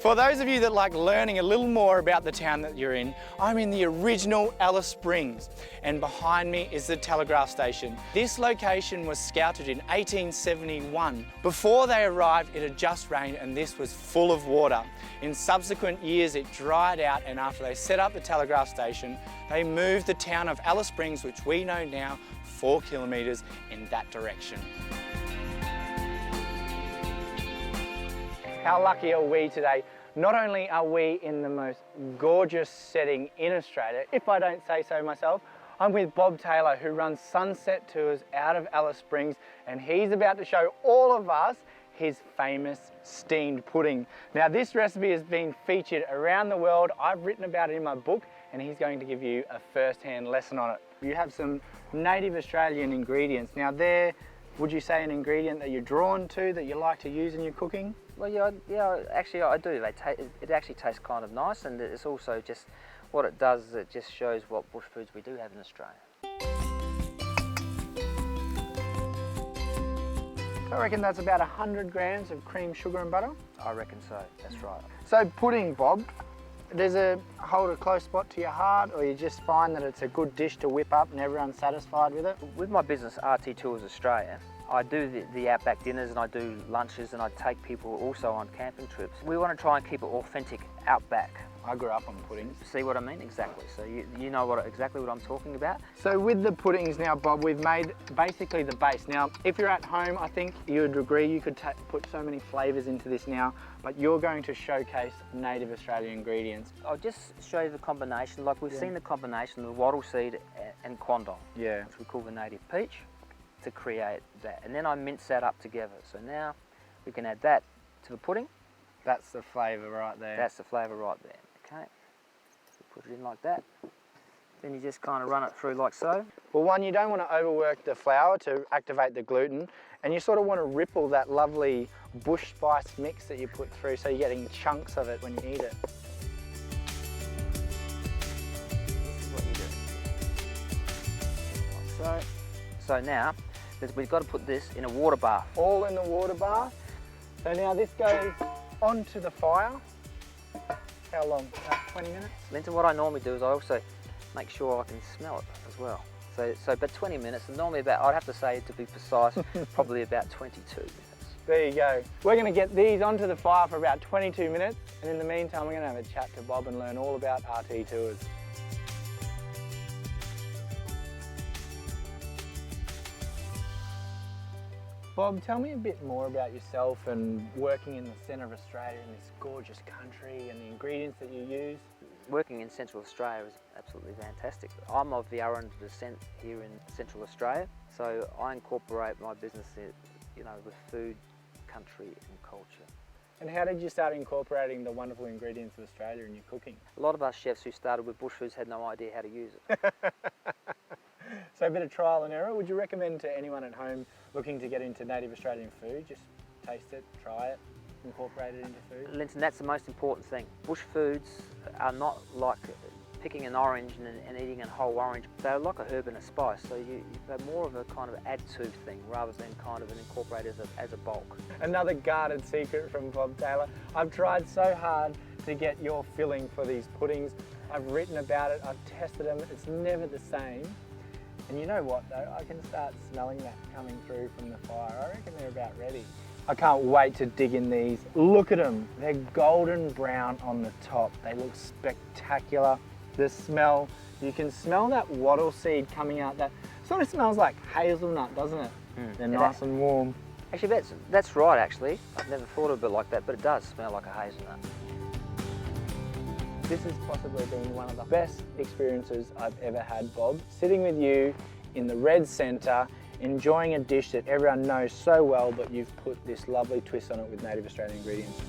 For those of you that like learning a little more about the town that you're in, I'm in the original Alice Springs, and behind me is the telegraph station. This location was scouted in 1871. Before they arrived, it had just rained and this was full of water. In subsequent years, it dried out, and after they set up the telegraph station, they moved the town of Alice Springs, which we know now, 4 kilometres in that direction. How lucky are we today? Not only are we in the most gorgeous setting in Australia, if I don't say so myself, I'm with Bob Taylor, who runs sunset tours out of Alice Springs, and he's about to show all of us his famous steamed pudding. Now, this recipe has been featured around the world. I've written about it in my book, and he's going to give you a first-hand lesson on it. You have some native Australian ingredients. Now, would you say an ingredient that you're drawn to, that you like to use in your cooking? Well, yeah, actually I do. It actually tastes kind of nice, and it's also just, what it does is it just shows what bush foods we do have in Australia. So I reckon that's about 100 grams of cream, sugar and butter? I reckon so, that's right. So pudding, Bob, does it hold a close spot to your heart, or you just find that it's a good dish to whip up and everyone's satisfied with it? With my business, RT Tours Australia, I do the outback dinners and I do lunches, and I take people also on camping trips. We want to try and keep it authentic outback. I grew up on puddings. See what I mean? Exactly. So you know exactly what I'm talking about. So with the puddings now, Bob, we've made basically the base. Now, if you're at home, I think you would agree you could put so many flavours into this now, but you're going to showcase native Australian ingredients. I'll just show you the combination. Like we've seen the combination of wattle seed and Quandong, which we call the native peach, to create that. And then I mince that up together. So now we can add that to the pudding. That's the flavour right there. That's the flavour right there. Okay, so put it in like that. Then you just kind of run it through like so. Well, one, you don't want to overwork the flour to activate the gluten, and you sort of want to ripple that lovely bush spice mix that you put through, so you're getting chunks of it when you eat it. This is what you do. So now, we've got to put this in a water bath. All in the water bath. So now this goes onto the fire. How long? About 20 minutes? Lynton, what I normally do is I also make sure I can smell it as well. So about 20 minutes, and normally about, I'd have to say to be precise, probably about 22 minutes. There you go. We're going to get these onto the fire for about 22 minutes, and in the meantime we're going to have a chat to Bob and learn all about RT Tours. Bob, tell me a bit more about yourself and working in the centre of Australia in this gorgeous country and the ingredients that you use. Working in Central Australia is absolutely fantastic. I'm of the Arran descent here in Central Australia, so I incorporate my business, with food, country and culture. And how did you start incorporating the wonderful ingredients of Australia in your cooking? A lot of us chefs who started with bush foods had no idea how to use it. So a bit of trial and error. Would you recommend to anyone at home looking to get into native Australian food, just taste it, try it, incorporate it into food? Lynton, that's the most important thing. Bush foods are not like picking an orange and eating a whole orange. They're like a herb and a spice, so they're more of a kind of add to thing rather than kind of an incorporate as a bulk. Another guarded secret from Bob Taylor. I've tried so hard to get your filling for these puddings. I've written about it, I've tested them, it's never the same. And you know what though, I can start smelling that coming through from the fire. I reckon they're about ready. I can't wait to dig in these. Look at them, they're golden brown on the top. They look spectacular. The smell, you can smell that wattle seed coming out. That sort of smells like hazelnut, doesn't it? They're nice and warm. Actually, that's right actually. I've never thought of it like that, but it does smell like a hazelnut. This has possibly been one of the best experiences I've ever had, Bob. Sitting with you in the Red Centre, enjoying a dish that everyone knows so well, but you've put this lovely twist on it with native Australian ingredients.